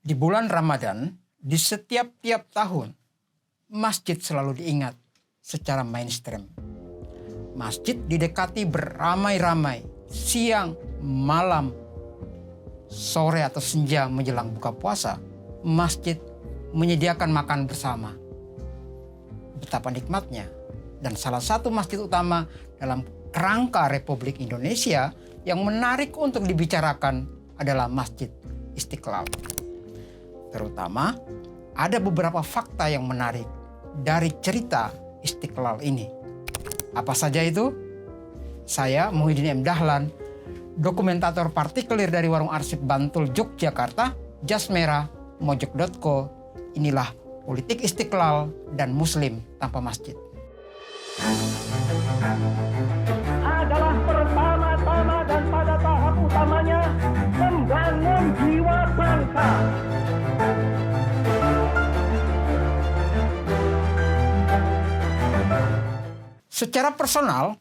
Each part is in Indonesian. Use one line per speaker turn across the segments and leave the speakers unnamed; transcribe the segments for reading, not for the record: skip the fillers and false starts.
Di bulan Ramadan, di setiap tahun, masjid selalu diingat secara mainstream. Masjid didekati beramai-ramai, siang, malam, sore atau senja menjelang buka puasa, masjid menyediakan makan bersama. Betapa nikmatnya. Dan salah satu masjid utama dalam kerangka Republik Indonesia yang menarik untuk dibicarakan adalah Masjid Istiqlal. Terutama ada beberapa fakta yang menarik dari cerita Istiqlal ini. Apa saja itu? Saya, Muhyiddin M. Dahlan, dokumentator partikelir dari Warung Arsip Bantul, Yogyakarta, Jas Merah, Mojok.co. Inilah politik Istiqlal dan Muslim tanpa masjid.
Adalah pertama-tama dan pada tahap utamanya membangun jiwa bangsa.
Secara personal,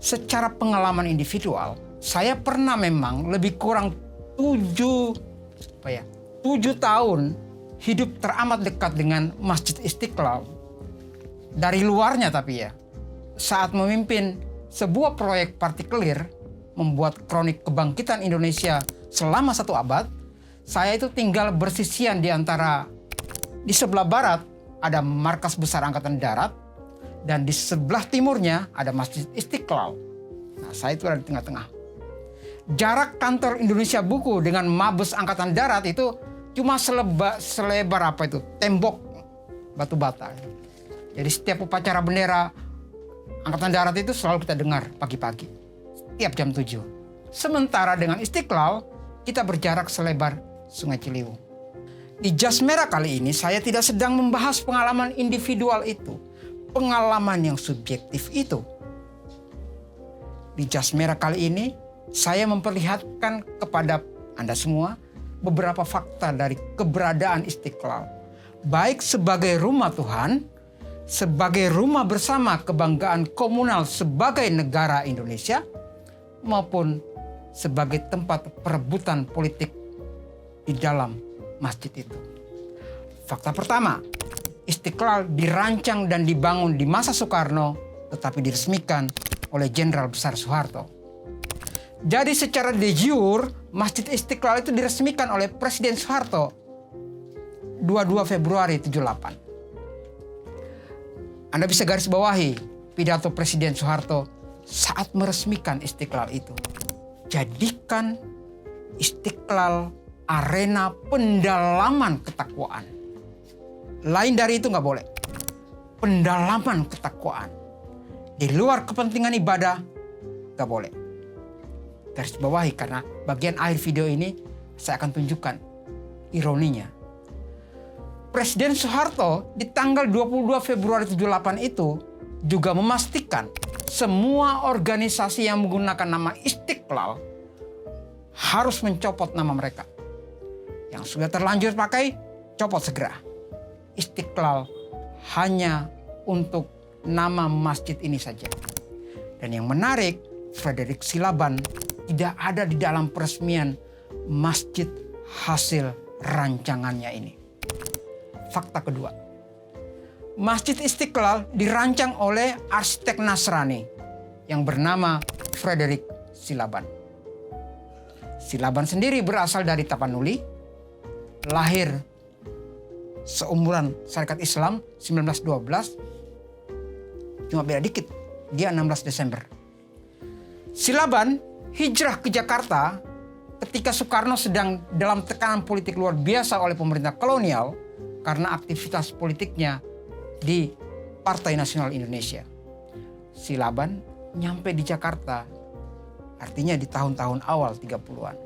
secara pengalaman individual, saya pernah memang lebih kurang 7 tahun hidup teramat dekat dengan Masjid Istiqlal. Dari luarnya tapi ya, saat memimpin sebuah proyek partikelir membuat kronik kebangkitan Indonesia selama 1 abad, saya itu tinggal bersisian di sebelah barat ada markas besar Angkatan Darat dan di sebelah timurnya ada Masjid Istiqlal. Nah, saya itu ada di tengah-tengah. Jarak kantor Indonesia Buku dengan Mabes Angkatan Darat itu cuma selebar tembok batu bata. Jadi setiap upacara bendera Angkatan Darat itu selalu kita dengar pagi-pagi, setiap jam 7. Sementara dengan Istiqlal, kita berjarak selebar Sungai Ciliwung. Di Jas Merah kali ini, saya tidak sedang membahas pengalaman individual itu, pengalaman yang subjektif itu. Di Jas Merah kali ini, saya memperlihatkan kepada Anda semua beberapa fakta dari keberadaan Istiqlal, baik sebagai rumah Tuhan, sebagai rumah bersama kebanggaan komunal sebagai negara Indonesia, maupun sebagai tempat perebutan politik di dalam masjid itu. Fakta pertama, Istiqlal dirancang dan dibangun di masa Soekarno, tetapi diresmikan oleh Jenderal Besar Soeharto. Jadi secara de jure, Masjid Istiqlal itu diresmikan oleh Presiden Soeharto 22 Februari 78. Anda bisa garis bawahi pidato Presiden Soeharto saat meresmikan Istiqlal itu. Jadikan Istiqlal arena pendalaman ketakwaan. Lain dari itu nggak boleh. Pendalaman ketakwaan. Di luar kepentingan ibadah nggak boleh. Garis bawahi karena bagian akhir video ini saya akan tunjukkan ironinya. Presiden Soeharto di tanggal 22 Februari 78 itu juga memastikan semua organisasi yang menggunakan nama Istiqlal harus mencopot nama mereka. Yang sudah terlanjur pakai, copot segera. Istiqlal hanya untuk nama masjid ini saja. Dan yang menarik, Frederick Silaban tidak ada di dalam peresmian masjid hasil rancangannya ini. Fakta kedua, Masjid Istiqlal dirancang oleh arsitek Nasrani yang bernama Frederick Silaban. Silaban sendiri berasal dari Tapanuli, lahir seumuran Syarikat Islam 1912, cuma beda dikit, dia 16 Desember. Silaban hijrah ke Jakarta ketika Soekarno sedang dalam tekanan politik luar biasa oleh pemerintah kolonial karena aktivitas politiknya di Partai Nasional Indonesia. Silaban nyampe di Jakarta, artinya di tahun-tahun awal 30-an.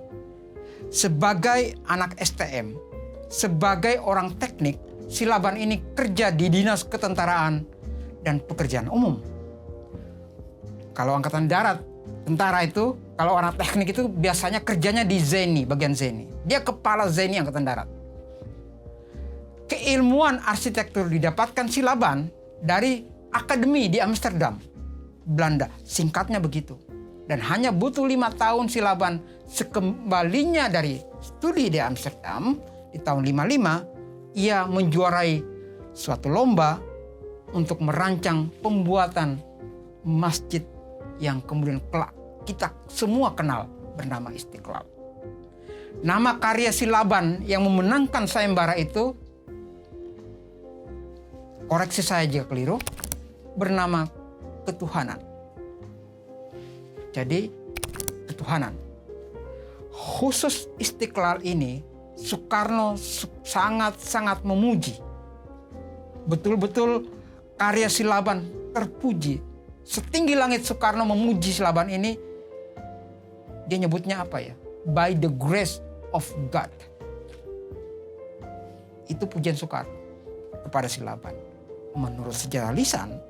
Sebagai anak STM, sebagai orang teknik, Silaban ini kerja di Dinas Ketentaraan dan Pekerjaan Umum. Kalau Angkatan Darat, tentara itu, kalau orang teknik itu biasanya kerjanya di Zeni, bagian Zeni. Dia kepala Zeni Angkatan Darat. Keilmuan arsitektur didapatkan Silaban dari akademi di Amsterdam, Belanda. Singkatnya begitu. Dan hanya butuh 5 tahun Silaban sekembalinya dari studi di Amsterdam, di tahun 55, ia menjuarai suatu lomba untuk merancang pembuatan masjid yang kemudian kelak kita semua kenal bernama Istiqlal. Nama karya Silaban yang memenangkan sayembara itu, koreksi saya jika keliru, bernama Ketuhanan. Jadi ketuhanan. Khusus Istiqlal ini Soekarno sangat-sangat memuji. Betul-betul karya Silaban terpuji. Setinggi langit Soekarno memuji Silaban ini. Dia nyebutnya apa ya? By the grace of God. Itu pujian Soekarno kepada Silaban. Menurut sejarah lisan,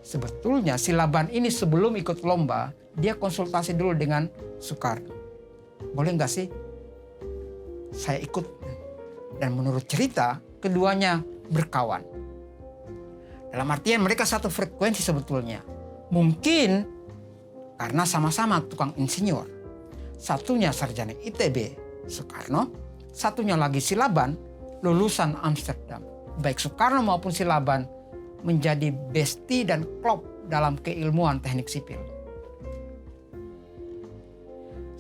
sebetulnya Silaban ini sebelum ikut lomba, dia konsultasi dulu dengan Soekarno. Boleh nggak sih saya ikut? Dan menurut cerita, keduanya berkawan. Dalam artian mereka satu frekuensi sebetulnya. Mungkin karena sama-sama tukang insinyur. Satunya sarjana ITB, Soekarno. Satunya lagi Silaban, lulusan Amsterdam. Baik Soekarno maupun Silaban menjadi bestie dan klop dalam keilmuan teknik sipil.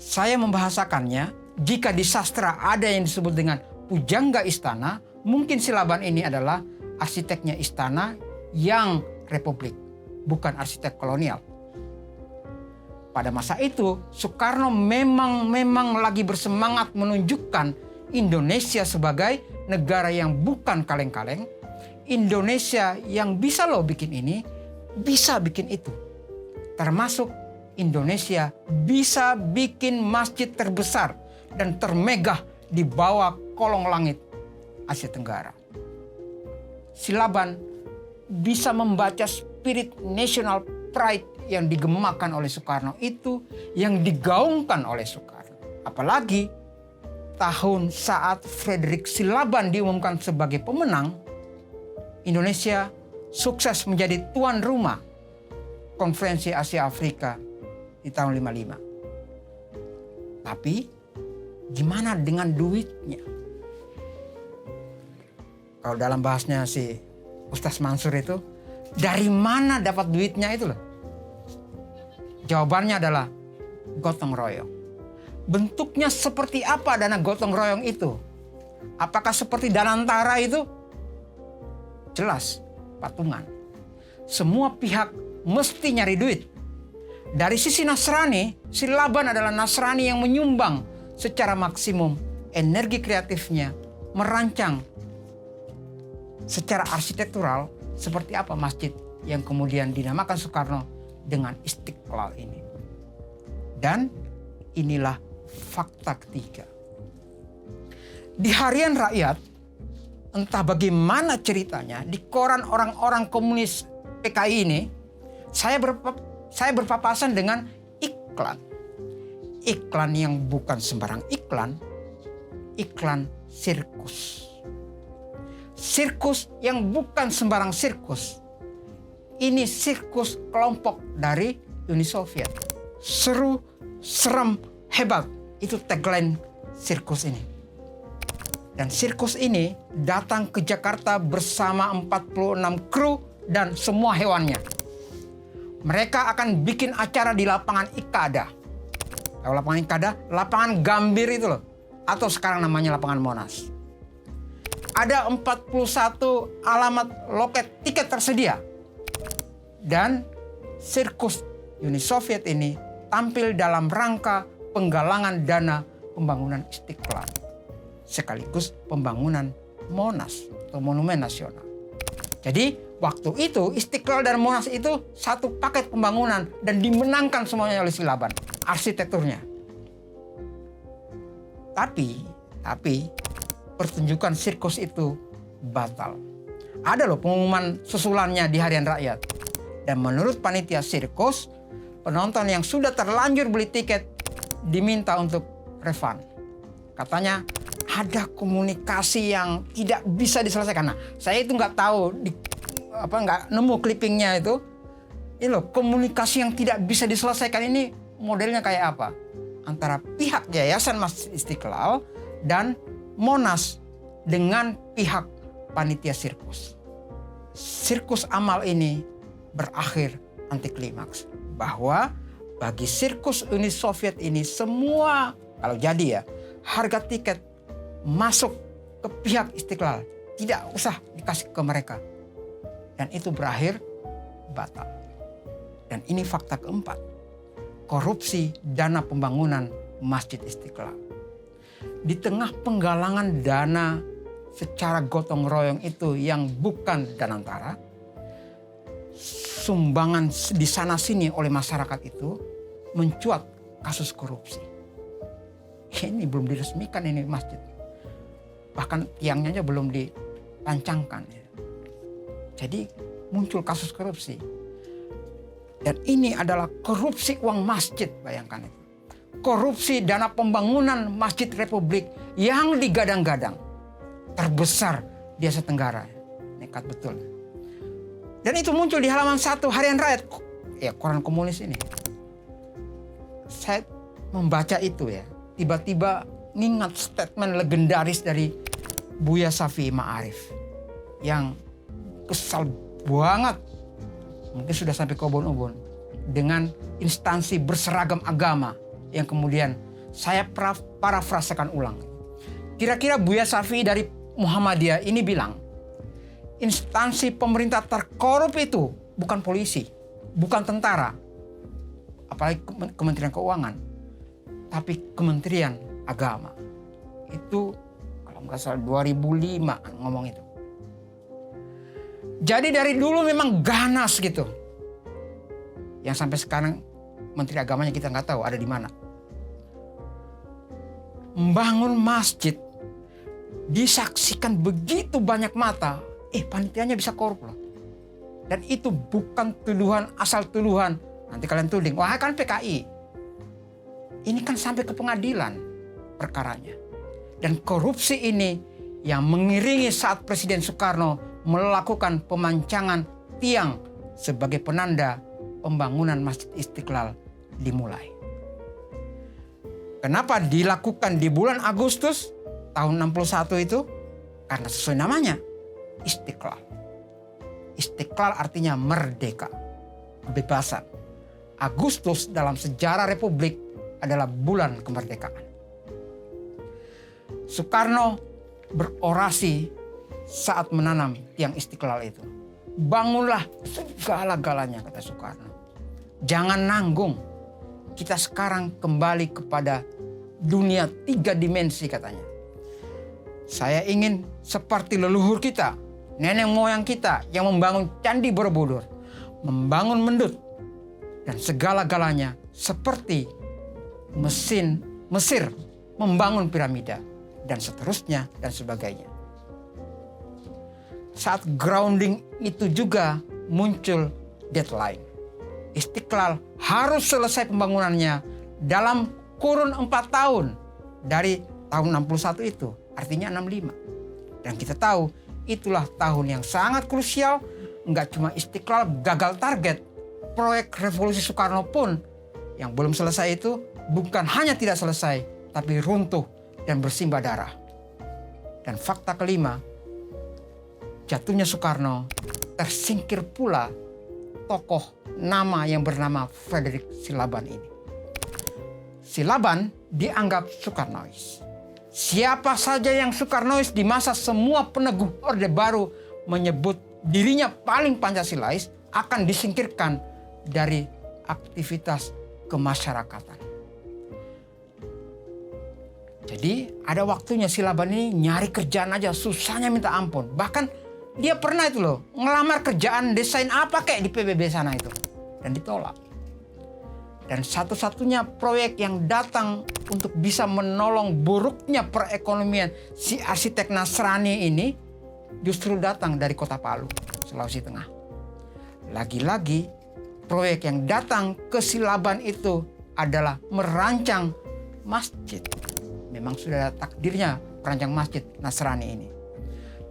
Saya membahasakannya, jika di sastra ada yang disebut dengan pujangga istana, mungkin Silaban ini adalah arsiteknya istana yang republik, bukan arsitek kolonial. Pada masa itu, Soekarno memang lagi bersemangat menunjukkan Indonesia sebagai negara yang bukan kaleng-kaleng, Indonesia yang bisa loh bikin ini, bisa bikin itu. Termasuk Indonesia bisa bikin masjid terbesar dan termegah di bawah kolong langit Asia Tenggara. Silaban bisa membaca spirit national pride yang digemakan oleh Soekarno itu, yang digaungkan oleh Soekarno. Apalagi tahun saat Frederick Silaban diumumkan sebagai pemenang, Indonesia sukses menjadi tuan rumah Konferensi Asia Afrika di tahun 55. Tapi gimana dengan duitnya? Kalau dalam bahasnya si Ustaz Mansur itu, dari mana dapat duitnya itu loh? Jawabannya adalah gotong royong. Bentuknya seperti apa dana gotong royong itu? Apakah seperti Danantara itu? Jelas, patungan. Semua pihak mesti nyari duit. Dari sisi Nasrani, Silaban adalah Nasrani yang menyumbang secara maksimum energi kreatifnya merancang secara arsitektural seperti apa masjid yang kemudian dinamakan Soekarno dengan Istiqlal ini. Dan inilah fakta ketiga. Di Harian Rakyat, entah bagaimana ceritanya, di koran orang-orang komunis PKI ini, saya berpapasan dengan iklan. Iklan yang bukan sembarang iklan, iklan sirkus. Sirkus yang bukan sembarang sirkus. Ini sirkus kelompok dari Uni Soviet. Seru, serem, hebat. Itu tagline sirkus ini. Dan sirkus ini datang ke Jakarta bersama 46 kru dan semua hewannya. Mereka akan bikin acara di lapangan Ikada. Kalau lapangan Ikada, lapangan Gambir itu loh. Atau sekarang namanya lapangan Monas. Ada 41 alamat loket tiket tersedia. Dan sirkus Uni Soviet ini tampil dalam rangka penggalangan dana pembangunan Istiqlal. Sekaligus pembangunan Monas atau Monumen Nasional. Jadi waktu itu Istiqlal dan Monas itu satu paket pembangunan dan dimenangkan semuanya oleh Silaban, arsitekturnya. Tapi pertunjukan sirkus itu batal. Ada loh pengumuman susulannya di Harian Rakyat. Dan menurut panitia sirkus, penonton yang sudah terlanjur beli tiket diminta untuk refund. Katanya ada komunikasi yang tidak bisa diselesaikan. Nah, saya itu nggak tahu, nggak nemu clippingnya itu. Ini loh, komunikasi yang tidak bisa diselesaikan ini modelnya kayak apa? Antara pihak Yayasan Masjid Istiqlal dan Monas dengan pihak panitia sirkus. Sirkus amal ini berakhir antiklimaks, bahwa bagi sirkus Uni Soviet ini semua, kalau jadi ya, harga tiket masuk ke pihak Istiqlal, tidak usah dikasih ke mereka. Dan itu berakhir batal. Dan ini fakta keempat, korupsi dana pembangunan Masjid Istiqlal. Di tengah penggalangan dana secara gotong royong itu yang bukan danantara, sumbangan di sana sini oleh masyarakat itu mencuat kasus korupsi. Ini belum diresmikan ini masjid, bahkan tiangnya aja belum dipancangkan. Jadi muncul kasus korupsi, dan ini adalah korupsi uang masjid, bayangkan itu. Korupsi dana pembangunan Masjid Republik yang digadang-gadang terbesar di Asia Tenggara. Nekat betul. Dan itu muncul di halaman 1 Harian Rakyat, ya koran komunis ini. Saya membaca itu ya, tiba-tiba ngingat statement legendaris dari Buya Shafi'i Ma'arif yang kesal banget, mungkin sudah sampai ke ubun-ubun, dengan instansi berseragam agama yang kemudian saya parafrasekan ulang. Kira-kira Buya Shafi'i dari Muhammadiyah ini bilang, instansi pemerintah terkorup itu bukan polisi, bukan tentara, apalagi Kementerian Keuangan, tapi Kementerian Agama. Itu kalau nggak salah 2005 ngomong itu. Jadi dari dulu memang ganas gitu. Yang sampai sekarang Menteri Agamanya kita nggak tahu ada di mana. Membangun masjid disaksikan begitu banyak mata, panitianya bisa korup loh. Dan itu bukan tuduhan asal tuduhan. Nanti kalian tuding, wah kan PKI. Ini kan sampai ke pengadilan perkaranya. Dan korupsi ini yang mengiringi saat Presiden Soekarno melakukan pemancangan tiang sebagai penanda pembangunan Masjid Istiqlal dimulai. Kenapa dilakukan di bulan Agustus tahun 61 itu? Karena sesuai namanya, Istiqlal. Istiqlal artinya merdeka, kebebasan. Agustus dalam sejarah Republik adalah bulan kemerdekaan. Soekarno berorasi saat menanam tiang Istiqlal itu. Bangunlah segala-galanya, kata Soekarno. Jangan nanggung. Kita sekarang kembali kepada dunia 3 dimensi, katanya. Saya ingin seperti leluhur kita, nenek moyang kita yang membangun Candi Borobudur, membangun Mendut, dan segala-galanya seperti Mesir membangun piramida, dan seterusnya dan sebagainya. Saat grounding itu juga muncul deadline. Istiqlal harus selesai pembangunannya dalam kurun 4 tahun dari tahun 61 itu, artinya 65. Dan kita tahu itulah tahun yang sangat krusial. Enggak cuma Istiqlal gagal target, proyek Revolusi Soekarno pun yang belum selesai itu bukan hanya tidak selesai, tapi runtuh dan bersimbah darah. Dan fakta kelima, jatuhnya Soekarno, tersingkir pula tokoh nama yang bernama Frederick Silaban ini. Silaban dianggap Soekarnois. Siapa saja yang Soekarnois di masa semua peneguh Orde Baru menyebut dirinya paling Pancasilais akan disingkirkan dari aktivitas kemasyarakatan. Jadi ada waktunya Silaban ini nyari kerjaan aja, susahnya minta ampun. Bahkan dia pernah itu loh, ngelamar kerjaan desain apa kayak di PBB sana itu. Dan ditolak. Dan satu-satunya proyek yang datang untuk bisa menolong buruknya perekonomian si arsitek Nasrani ini justru datang dari Kota Palu, Sulawesi Tengah. Lagi-lagi proyek yang datang ke Silaban itu adalah merancang masjid. Memang sudah takdirnya merancang masjid Nasrani ini.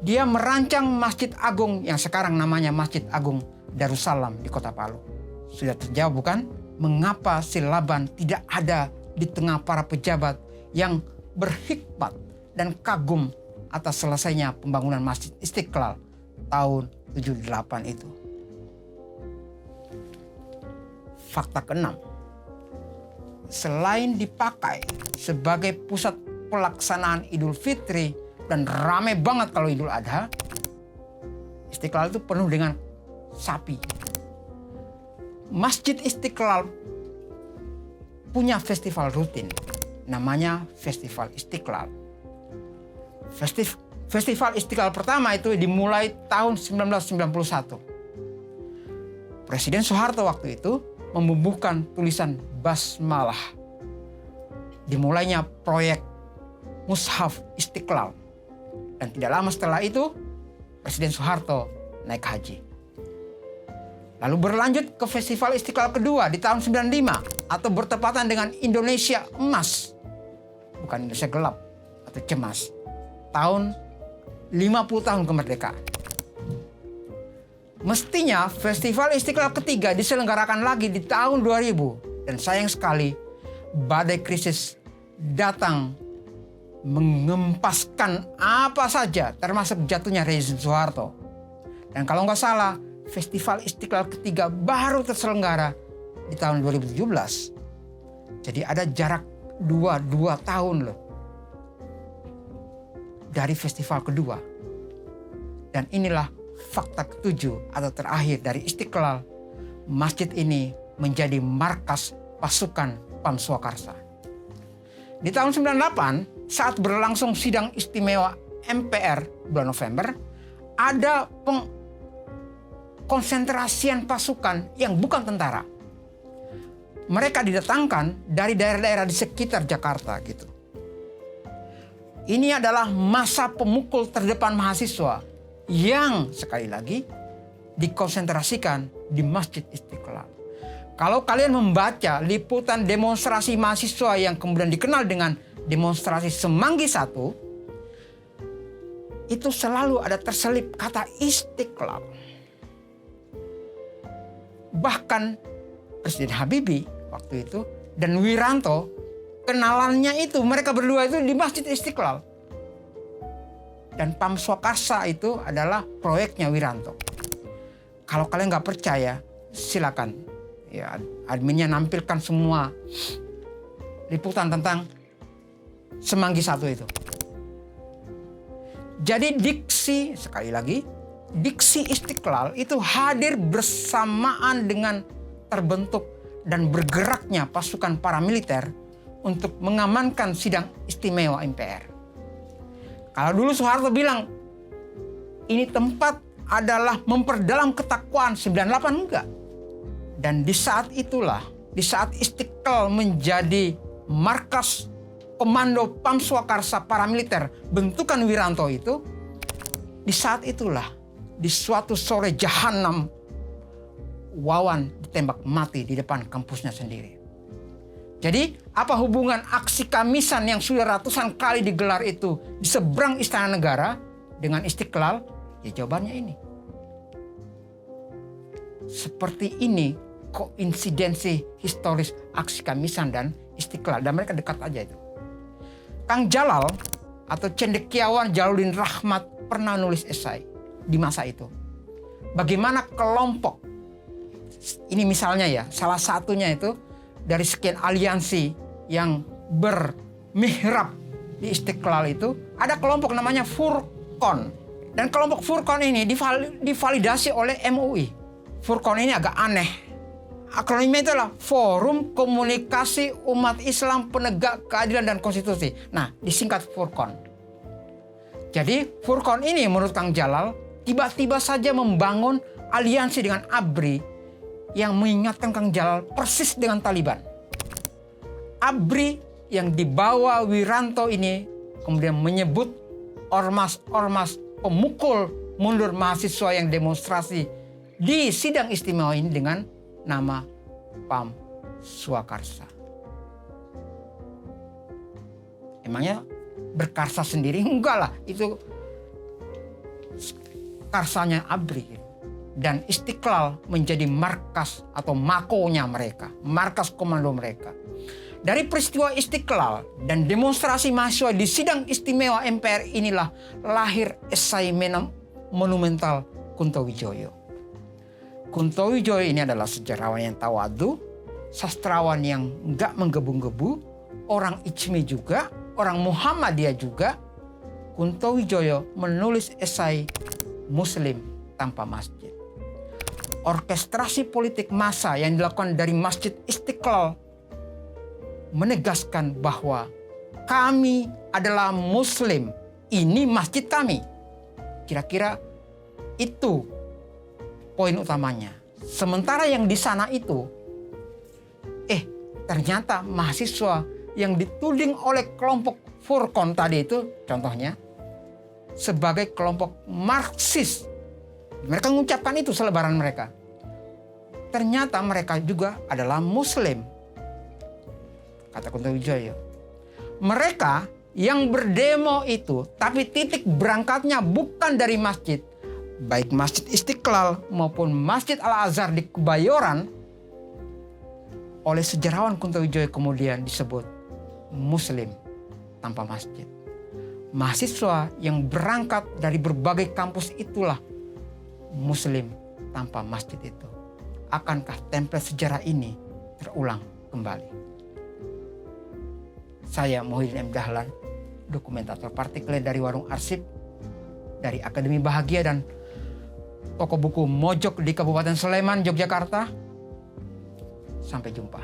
Dia merancang Masjid Agung yang sekarang namanya Masjid Agung Darussalam di Kota Palu. Sudah terjawab bukan? Mengapa Silaban tidak ada di tengah para pejabat yang berhikmat dan kagum atas selesainya pembangunan Masjid Istiqlal tahun 78 itu. Fakta keenam, selain dipakai sebagai pusat pelaksanaan Idul Fitri dan ramai banget kalau Idul Adha, Istiqlal itu penuh dengan sapi. Masjid Istiqlal punya festival rutin, namanya Festival Istiqlal. Festival Istiqlal pertama itu dimulai tahun 1991. Presiden Soeharto waktu itu membubuhkan tulisan basmalah. Dimulainya proyek Mushaf Istiqlal. Dan tidak lama setelah itu, Presiden Soeharto naik haji. Lalu berlanjut ke Festival Istiqlal kedua di tahun 95 atau bertepatan dengan Indonesia Emas. Bukan Indonesia Gelap atau Cemas. Tahun 50 tahun kemerdekaan. Mestinya Festival Istiqlal ketiga diselenggarakan lagi di tahun 2000. Dan sayang sekali badai krisis datang mengempaskan apa saja termasuk jatuhnya rezim Soeharto. Dan kalau nggak salah Festival Istiqlal ketiga baru terselenggara di tahun 2017. Jadi ada jarak 2 tahun loh dari festival kedua. Dan inilah fakta ketujuh atau terakhir dari Istiqlal. Masjid ini menjadi markas pasukan Pam Swakarsa. Di tahun 98 saat berlangsung sidang istimewa MPR bulan November, ada konsentrasian pasukan yang bukan tentara. Mereka didatangkan dari daerah-daerah di sekitar Jakarta gitu. Ini adalah masa pemukul terdepan mahasiswa yang sekali lagi dikonsentrasikan di Masjid Istiqlal. Kalau kalian membaca liputan demonstrasi mahasiswa yang kemudian dikenal dengan demonstrasi Semanggi I, itu selalu ada terselip kata Istiqlal. Bahkan Presiden Habibie waktu itu dan Wiranto kenalannya itu mereka berdua itu di Masjid Istiqlal. Dan Pam Swakarsa itu adalah proyeknya Wiranto. Kalau kalian nggak percaya, silakan ya adminnya nampilkan semua liputan tentang Semanggi I itu. Jadi diksi, sekali lagi, diksi Istiqlal itu hadir bersamaan dengan terbentuk dan bergeraknya pasukan paramiliter untuk mengamankan sidang istimewa MPR. Kalau dulu Soeharto bilang, ini tempat adalah memperdalam ketakwaan, 98 enggak. Dan di saat itulah, di saat Istiqlal menjadi markas komando Pam Swakarsa paramiliter bentukan Wiranto itu, di saat itulah, di suatu sore jahanam, Wawan ditembak mati di depan kampusnya sendiri. Jadi apa hubungan aksi Kamisan yang sudah ratusan kali digelar itu di seberang Istana Negara dengan Istiqlal? Ya jawabannya ini. Seperti ini koinsidensi historis aksi Kamisan dan Istiqlal. Dan mereka dekat aja itu. Kang Jalal atau Cendekiawan Jalaluddin Rahmat pernah nulis esai di masa itu. Bagaimana kelompok, ini misalnya ya, salah satunya itu dari sekian aliansi yang bermihrab di Istiqlal itu, ada kelompok namanya Furqon. Dan kelompok Furqon ini divalidasi oleh MUI. Furqon ini agak aneh. Akronimnya itulah Forum Komunikasi Umat Islam Penegak Keadilan dan Konstitusi. Nah, disingkat Furqon. Jadi Furqon ini menurut Kang Jalal tiba-tiba saja membangun aliansi dengan ABRI yang mengingatkan Kang Jalal persis dengan Taliban. ABRI yang dibawa Wiranto ini kemudian menyebut ormas-ormas pemukul mundur mahasiswa yang demonstrasi di sidang istimewa ini dengan nama Pam Swakarsa. Emangnya berkarsa sendiri? Enggak lah, itu karsanya ABRI. Dan Istiqlal menjadi markas atau makonya mereka, markas komando mereka. Dari peristiwa Istiqlal dan demonstrasi mahasiswa di sidang istimewa MPR inilah lahir esai monumental Kunto Wijoyo. Kunto Wijoyo ini adalah sejarawan yang tawadu, sastrawan yang gak menggebu-gebu, orang Ijmi juga, orang Muhammadiyah juga. Kunto Wijoyo menulis esai Muslim Tanpa Masjid. Orkestrasi politik massa yang dilakukan dari Masjid Istiqlal menegaskan bahwa kami adalah Muslim, ini masjid kami. Kira-kira itu poin utamanya. Sementara yang di sana itu, ternyata mahasiswa yang dituding oleh kelompok Furqon tadi itu, contohnya, sebagai kelompok Marxis. Mereka mengucapkan itu selebaran mereka. Ternyata mereka juga adalah Muslim. Kata Kunto Wijoyo. Mereka yang berdemo itu, tapi titik berangkatnya bukan dari masjid. Baik Masjid Istiqlal maupun Masjid Al-Azhar di Kebayoran, oleh sejarawan Kunto Wijoyo kemudian disebut Muslim Tanpa Masjid. Mahasiswa yang berangkat dari berbagai kampus itulah Muslim Tanpa Masjid itu. Akankah template sejarah ini terulang kembali? Saya Muhyiddin M. Dahlan, dokumentator partikelir dari Warung Arsip, dari Akademi Bahagia dan toko buku Mojok di Kabupaten Sleman, Yogyakarta. Sampai jumpa.